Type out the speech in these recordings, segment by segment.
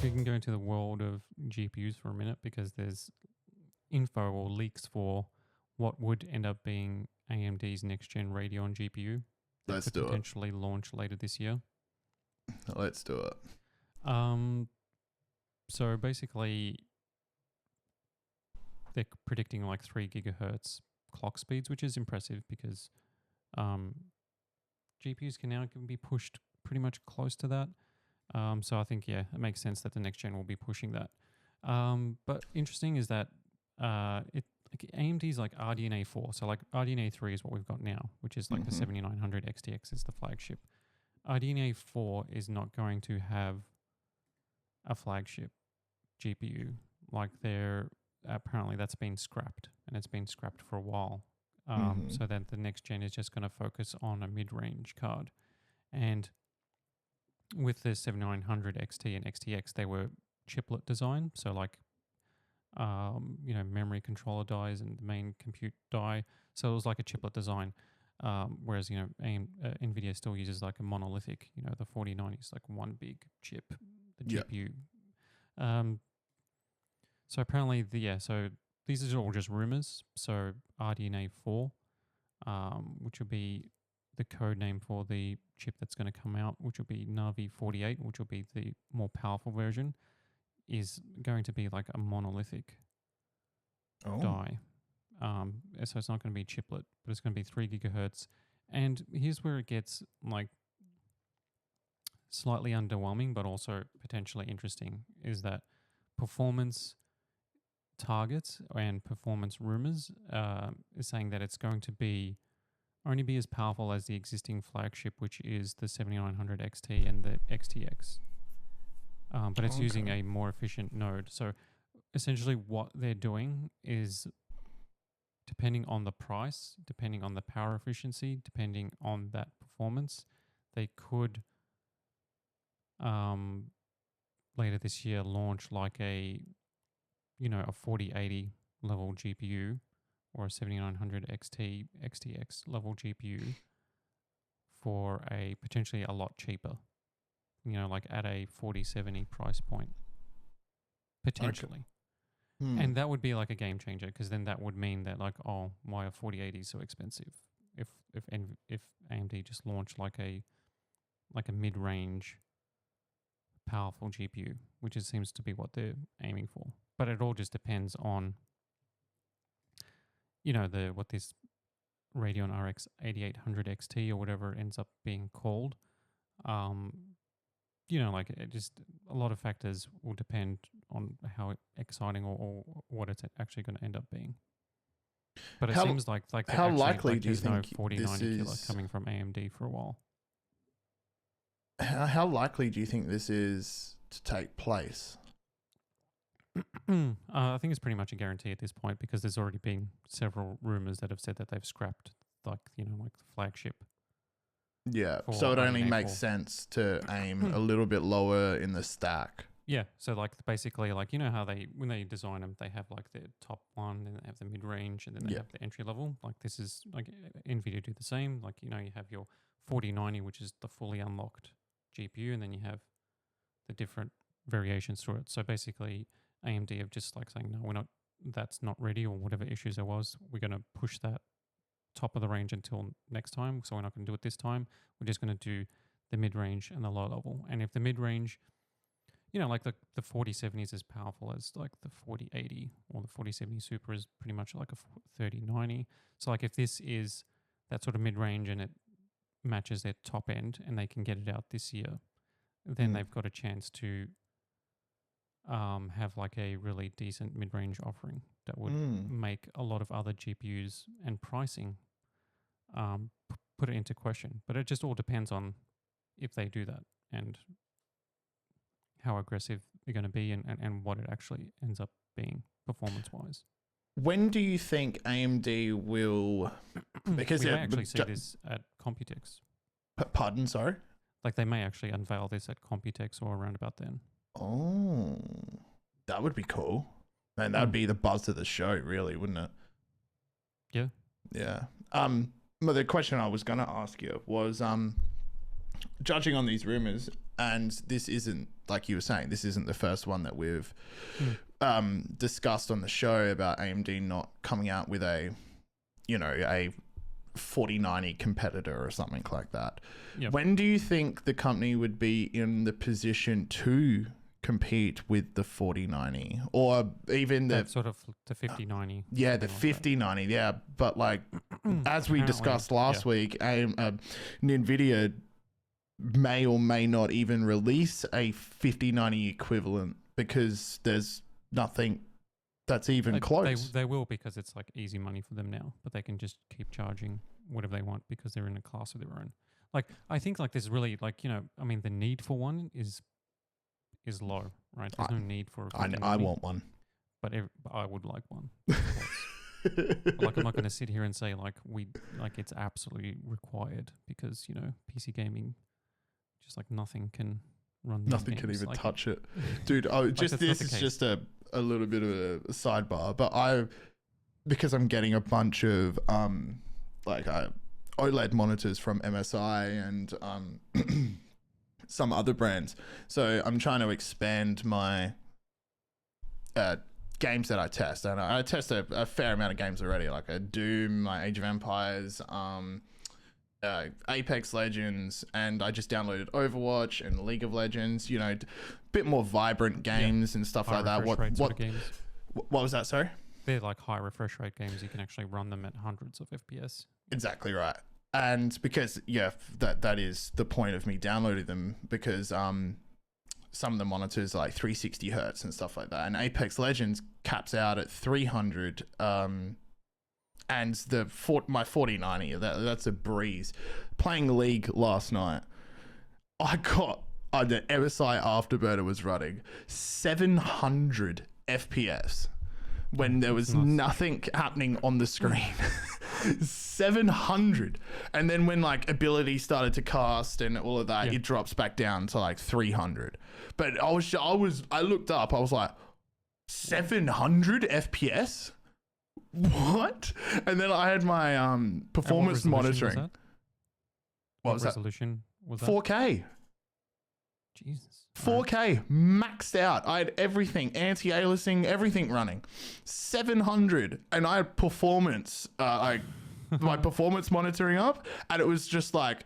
we can go into the world of GPUs for a minute because there's info or leaks for what would end up being AMD's next-gen Radeon GPU that Let's could do it. potentially launch later this year. Let's do it. So basically, they're predicting like 3 gigahertz clock speeds, which is impressive because GPUs can now be pushed pretty much close to that. So I think, yeah, it makes sense that the next gen will be pushing that. But interesting is that AMD's like RDNA 4. So like RDNA 3 is what we've got now, which is like the 7900 XTX is the flagship. RDNA 4 is not going to have a flagship GPU. Like apparently that's been scrapped, and it's been scrapped for a while. So then the next gen is just going to focus on a mid-range card. And with the 7900 XT and XTX, they were chiplet design. So like, memory controller dies and the main compute die. So it was like a chiplet design. Whereas, NVIDIA still uses like a monolithic, the 4090 is like one big chip, the GPU. So apparently, so these are all just rumors. So RDNA 4, which will be the code name for the chip that's going to come out, which will be Navi 48, which will be the more powerful version, is going to be like a monolithic die. So it's not going to be chiplet, but it's going to be 3 gigahertz. And here's where it gets like slightly underwhelming, but also potentially interesting, is that performance targets and performance rumors is saying that it's going to only be as powerful as the existing flagship, which is the 7900 XT and the XTX. But it's using a more efficient node. So essentially what they're doing is, depending on the price, depending on the power efficiency, depending on that performance, they could later this year launch like a 4080 level GPU or a 7900 XT XTX level GPU for a potentially a lot cheaper, like at a 4070 price point, potentially. And that would be like a game changer, because then that would mean that like, oh, why are 4080 so expensive? If AMD just launched like a mid-range powerful GPU, which seems to be what they're aiming for. But it all just depends on, what this Radeon RX 8800 XT or whatever ends up being called. It just, a lot of factors will depend on how exciting or what it's actually going to end up being. But it seems like how likely do you there's think no 4090 killer is coming from AMD for a while. How likely do you think this is to take place? I think it's pretty much a guarantee at this point, because there's already been several rumors that have said that they've scrapped like the flagship. Yeah, so it only makes sense to aim a little bit lower in the stack. Yeah, so like basically like, how when they design them, they have like the top one, then they have the mid-range, and then they have the entry level. Like this is like NVIDIA do the same. Like, you have your 4090, which is the fully unlocked GPU, and then you have the different variations to it. So basically AMD have just like saying, no, that's not ready, or whatever issues there was, we're going to push that top of the range until next time. So we're not going to do it this time. We're just going to do the mid-range and the low level. And if the mid-range, like the 4070 is as powerful as like the 4080, or the 4070 Super is pretty much like a 3090. So like if this is that sort of mid-range and it matches their top end and they can get it out this year, then they've got a chance to have like a really decent mid-range offering that would make a lot of other GPUs and pricing put it into question. But it just all depends on if they do that and how aggressive they're going to be, and what it actually ends up being performance-wise. When do you think AMD will... Because we may actually see this at Computex. Pardon, sorry? Like they may actually unveil this at Computex or around about then. Oh, that would be cool. And that would be the buzz of the show, really, wouldn't it? Yeah. Yeah. But the question I was going to ask you was, judging on these rumors, and this isn't, like you were saying, this isn't the first one that we've discussed on the show about AMD not coming out with a 4090 competitor or something like that. Yep. When do you think the company would be in the position to compete with the 4090 or even the sort of the 5090? Yeah, the 5090. Yeah, but like as we discussed last week, NVIDIA may or may not even release a 5090 equivalent because there's nothing that's even close. They will, because it's like easy money for them now, but they can just keep charging whatever they want because they're in a class of their own. Like, I think like there's really like, I mean, the need for one is low, right? There's no need for I want one. But I would like one. Of course. Like, I'm not going to sit here and say like it's absolutely required because, PC gaming, just like nothing can run. Nothing can even touch it. Dude, this is just a little bit of a sidebar, but because I'm getting a bunch of OLED monitors from MSI and some other brands. So I'm trying to expand my games that I test. And I test a fair amount of games already, like a Doom, my Age of Empires, Apex Legends, and I just downloaded Overwatch and League of Legends, a bit more vibrant games and stuff like that. What was that, sorry? They're like high refresh rate games. You can actually run them at hundreds of FPS. Exactly right. And because, that is the point of me downloading them, because some of the monitors are like 360 hertz and stuff like that. And Apex Legends caps out at 300. And my 4090, that's a breeze. Playing League last night, I got the MSI Afterburner was running 700 FPS when there was nothing happening on the screen. 700. And then when like ability started to cast and all of that, it drops back down to like 300. But I looked up, I was like, 700 FPS? What? And then I had my performance monitoring. What resolution was that? 4K. Jesus. 4K maxed out. I had everything, anti-aliasing, everything running. 700, and I had performance, my performance monitoring up, and it was just like,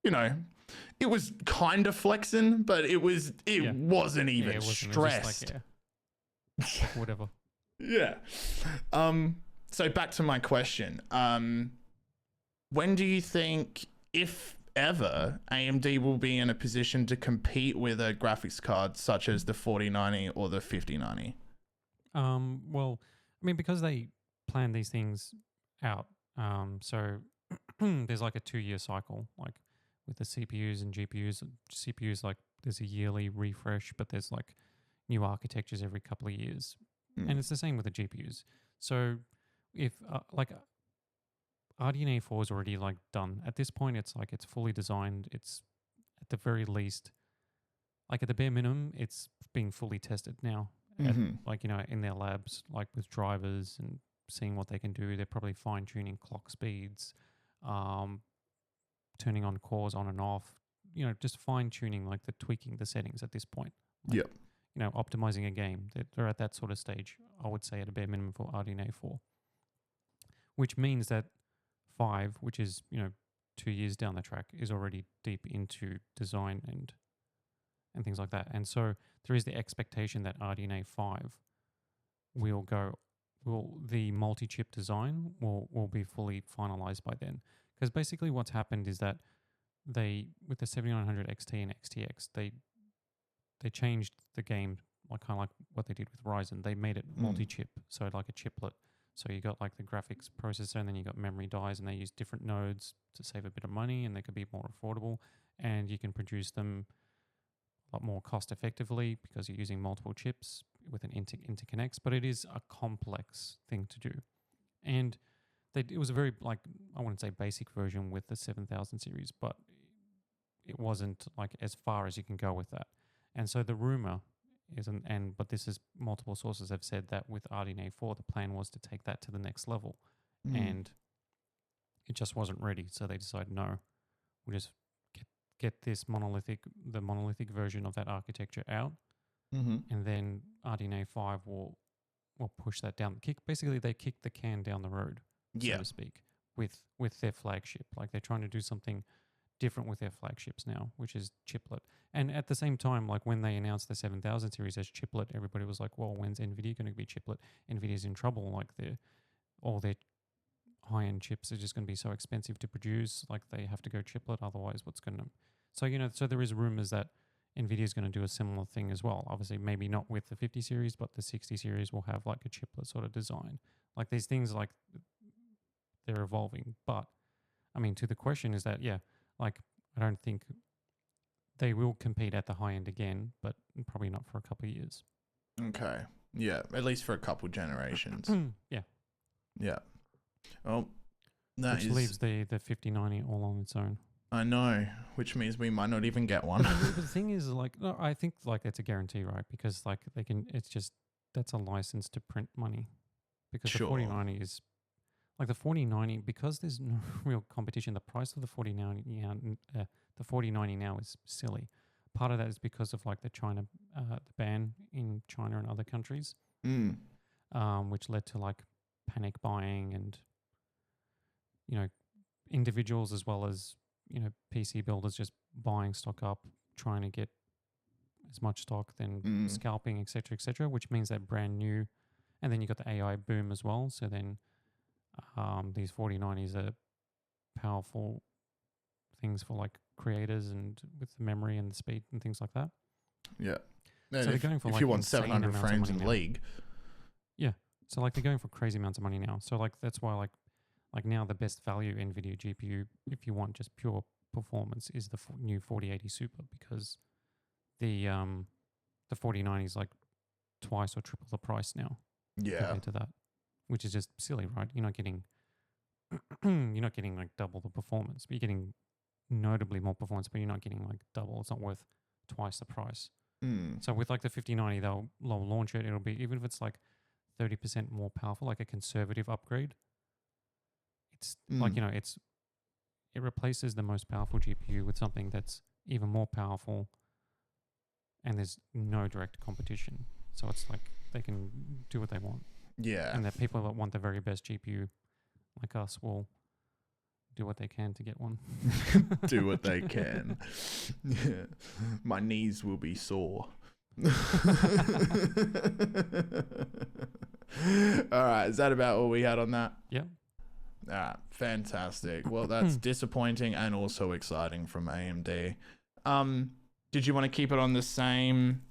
it was kind of flexing, but it wasn't even stressed. Like, whatever. Yeah. So back to my question. When do you think, if ever, AMD will be in a position to compete with a graphics card such as the 4090 or the 5090? Well, I mean, because they plan these things out, so there's like a 2-year cycle, like with the CPUs and GPUs. CPUs, like there's a yearly refresh, but there's like new architectures every couple of years. And it's the same with the GPUs. So if RDNA 4 is already like done. At this point, it's like it's fully designed. It's at the very least, like at the bare minimum, it's being fully tested now. In their labs, like with drivers and seeing what they can do. They're probably fine tuning clock speeds, turning on cores on and off. Just fine tuning, like tweaking the settings at this point. Like, optimizing a game. They're at that sort of stage, I would say, at a bare minimum for RDNA 4. Which means that 5, which is, 2 years down the track, is already deep into design and things like that. And so there is the expectation that RDNA 5 the multi-chip design will be fully finalized by then. Because basically what's happened is that with the 7900 XT and XTX, they changed the game, like kind of like what they did with Ryzen. They made it multi-chip, so like a chiplet. So you got like the graphics processor, and then you got memory dies, and they use different nodes to save a bit of money, and they could be more affordable, and you can produce them a lot more cost effectively because you're using multiple chips with an interconnects. But it is a complex thing to do, and it was a very, like, I wouldn't say basic version with the 7000 series, but it wasn't like as far as you can go with that. And so the rumor but this is, multiple sources have said that with RDNA 4, the plan was to take that to the next level, and it just wasn't ready. So they decided, no, we'll just get the monolithic version of that architecture out, and then RDNA 5 will push that down. Basically, they kick the can down the road, so to speak, with their flagship. Like they're trying to do something different with their flagships now, which is chiplet. And at the same time, like when they announced the 7000 series as chiplet, everybody was like, well, when's NVIDIA going to be chiplet? NVIDIA's in trouble. Like all their high-end chips are just going to be so expensive to produce. Like they have to go chiplet. Otherwise, what's going to... So, so there is rumors that NVIDIA is going to do a similar thing as well. Obviously, maybe not with the 50 series, but the 60 series will have like a chiplet sort of design. Like these things, like they're evolving. But I mean, to the question is that, like I don't think they will compete at the high end again, but probably not for a couple of years. Okay. Yeah, at least for a couple generations. Yeah. Yeah. Oh, which leaves the 5090 all on its own. I know, which means we might not even get one. But the thing is, like, no, I think like it's a guarantee, right? Because like they can, it's just that's a license to print money. Because the 4090 is like the 4090, because there's no real competition. The price of the 4090 now is silly. Part of that is because of like the ban in China and other countries, which led to like panic buying and individuals as well as PC builders just buying stock up, trying to get as much stock, then scalping, etc., which means that brand new, and then you got the AI boom as well. So then these 4090s are powerful things for like creators and with the memory and the speed and things like that. Yeah. So they're going for if like you want 700 frames in League. Yeah. So like they're going for crazy amounts of money now. So like that's why like now the best value NVIDIA GPU, if you want just pure performance, is the new 4080 Super, because the 4090 is like twice or triple the price now. Yeah. Compared to that, which is just silly, right? You're not getting like double the performance, but you're getting notably more performance, but you're not getting like double. It's not worth twice the price. So with like the 5090, they'll launch it. It'll be, even if it's like 30% more powerful, like a conservative upgrade. It's like, it replaces the most powerful GPU with something that's even more powerful, and there's no direct competition. So it's like they can do what they want. Yeah. And that people that want the very best GPU like us will do what they can to get one. Do what they can. Yeah. My knees will be sore. All right. Is that about all we had on that? Yeah. Fantastic. Well, that's disappointing and also exciting from AMD. Did you want to keep it on the same